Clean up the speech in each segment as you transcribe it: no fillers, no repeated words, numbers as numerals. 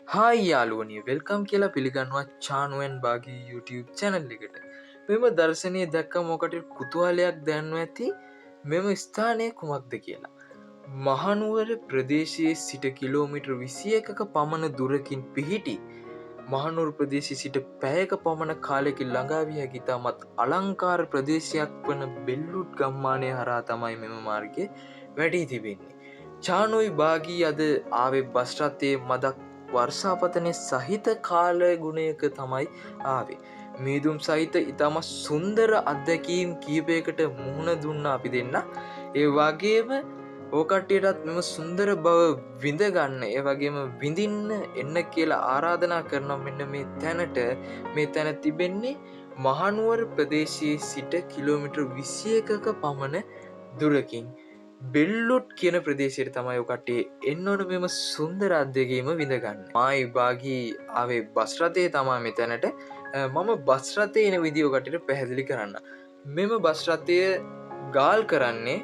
Hi යාළුවනි welcome කියලා පිළිගන්නවා චානුවෙන් බාගී YouTube channel එකට. මෙම දර්ශනය දැක්ක මොකට කුතුහලයක් දැන්ව ඇති මෙම ස්ථානය කුමක්ද කියලා. මහනුවර ප්‍රදේශයේ සිට කිලෝමීටර් 21ක පමණ දුරකින් පිහිටි මහනුවර ප්‍රදේශයේ සිට පැයක පමණ කාලයකින් ළඟා විය හැකි තාමත් අලංකාර ප්‍රදේශයක් වන බෙල්ලුට් ගම්මානය හරහා තමයි මෙම මාර්ගය වැඩි තිබෙන්නේ. චානුයි බාගී අද ආවේ බස් රථයේ මදක් වර්ෂාපතනය සහිත කාල ගුණයක තමයි ආවේ. මීදුම් සහිත ඉතාම සුන්දර අත්දැකීම් කීපයකට මුහුණ දුන්න අපි දෙන්න. ඒ වගේම ඕකට්ටියටත් මෙම සුන්දර බව විඳගන්න ඒ වගේම විඳින්න එන්න කියලා ආරාධනා කරන මෙන්න මේ තැනට. මේ තැන තිබෙන්නේ මහනුවර ප්‍රදේශයේ සිට කිලෝමීටර් 21ක පමණ දුරකින් බෙල්ලුට් කියන ප්‍රදේශයට තමයි ඔකටේ එන්න ඕන මෙම සුන්දර අත්දැකීම විඳගන්න. මයි බාගී ආවේ බස් රථයේ තමා මෙතැනට. මම බස් රථයේ එන විදිය ඔකටට පැහැදිලි කරන්න. මෙම බස් රථය ගාල් කරන්නේ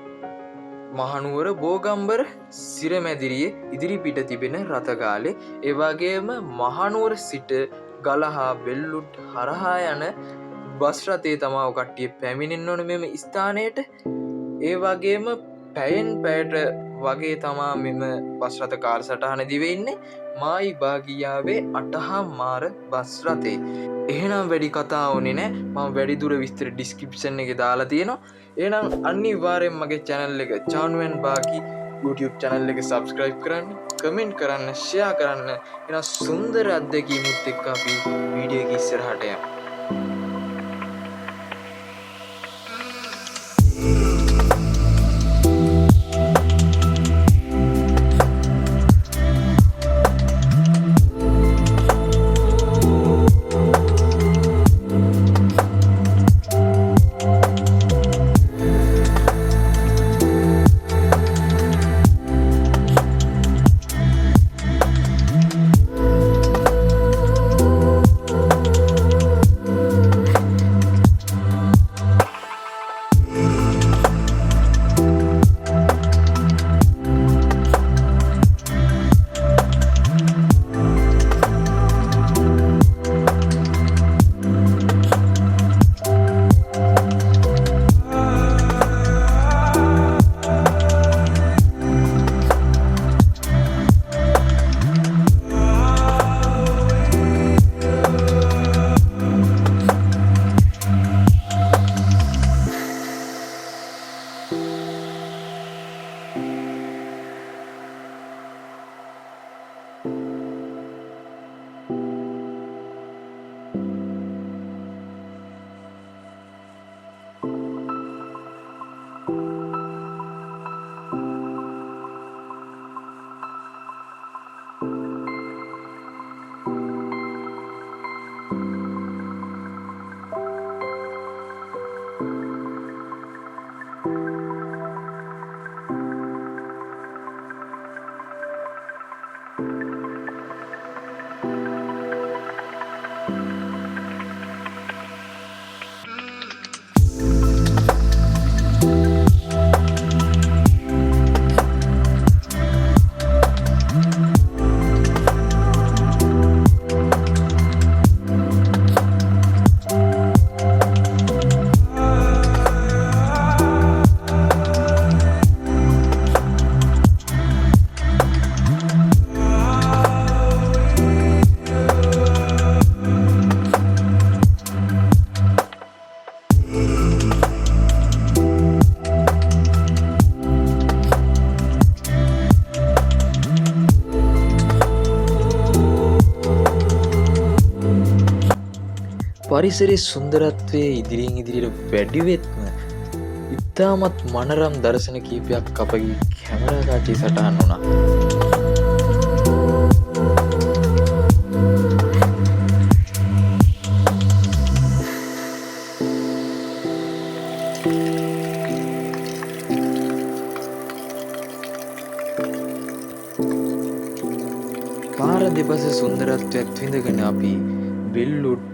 මහනුවර බෝගම්බර සිරමැදිරියේ ඉදිරි පිට තිබෙන රථගාලේ. ඒ වගේම මහනුවර සිට ගලහා බෙල්ලුට් හරහා යන බස් රථයේ තමා ඔකට්ටිය පැමිණෙන්න ඕන මෙම ස්ථානයට. ඒ වගේම පැයෙන් පැයට වගේ තමා මෙම බස් රථ කාලසටහන දිවෙන්නේ. මායි භාගියාවේ අටහා මාර බස් රථේ. එහෙනම් වැඩි කතා වුණේ නෑ. මම වැඩිදුර විස්තර ඩිස්ක්‍රිප්ෂන් එකේ දාලා තියෙනවා. එහෙනම් අනිවාර්යෙන් මගේ channel එක චානුවෙන් බාගී YouTube channel එක subscribe කරන්න, comment කරන්න, share කරන්න. එහෙනම් සුන්දර අත්දැකීමුත් එක්ක අපි වීඩියෝ එක ඉස්සරහට යමු. පරිසරයේ සුන්දරත්වයේ ඉදිරියෙන් ඉදිරියට වැඩිවෙත්ම ඉතාමත් මනරම් දර්ශන කීපයක් අපගේ කැමරා කාචේ සටහන් වුණා. පාර දෙපස සුන්දරත්වයක් විඳගෙන අපි බෙල්ලුට්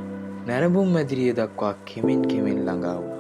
නැරඹුම් මැදිරිය දක්වා කෙමෙන් ළඟා වුණා.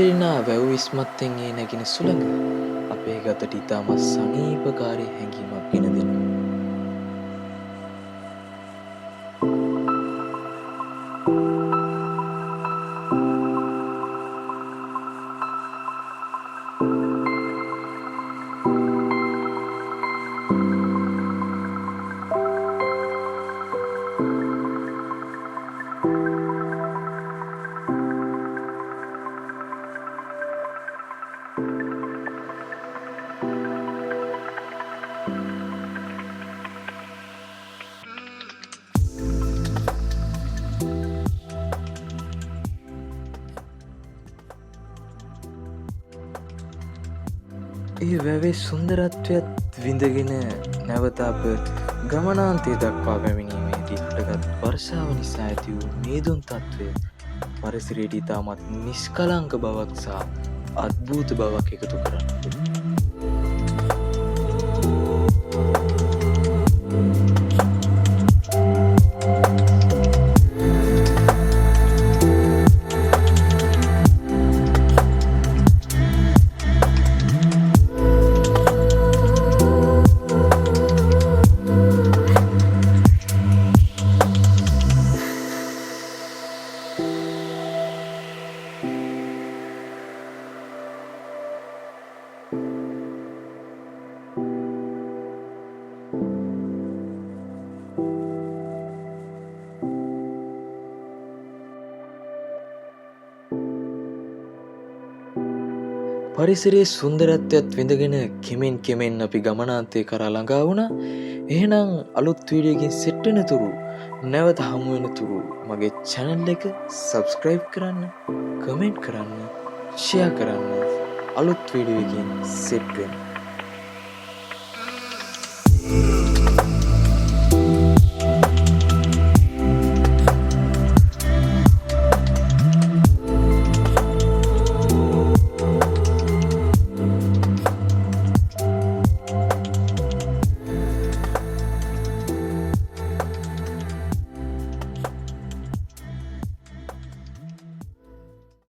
නොතේරෙනා වැව් ඉස්මත්තෙන් ඒ නැගෙන සුළඟ අපේ ගතට ඉතාමත් සනීපකාරී හැඟීමක් ගෙන දෙනවා. ඒ වැවේ සුන්දරත්වයත් විඳගෙන නැවත අප ගමනාන්තය දක්වා පැමිණීමේදී හටගත් වර්ෂාව නිසා ඇති වූ මේදුන් තත්ත්වය පරිසරයට ඉතාමත් නිෂ්කලංක බවක් සහ අද්භූත බවක් එකතු කරන්නට. පරිසරයේ සුන්දරත්වයත් විඳගෙන කෙමෙන් අපි ගමනාන්තය කරා ළඟා වුණා. එහෙනම් අලුත් වීඩියෝකින් සෙට් වෙනතුරු නැවත හමු වෙනතුරු මගේ channel එක subscribe කරන්න, comment කරන්න, share කරන්න. අලුත් වීඩියෝකින් සෙට් වෙන්න.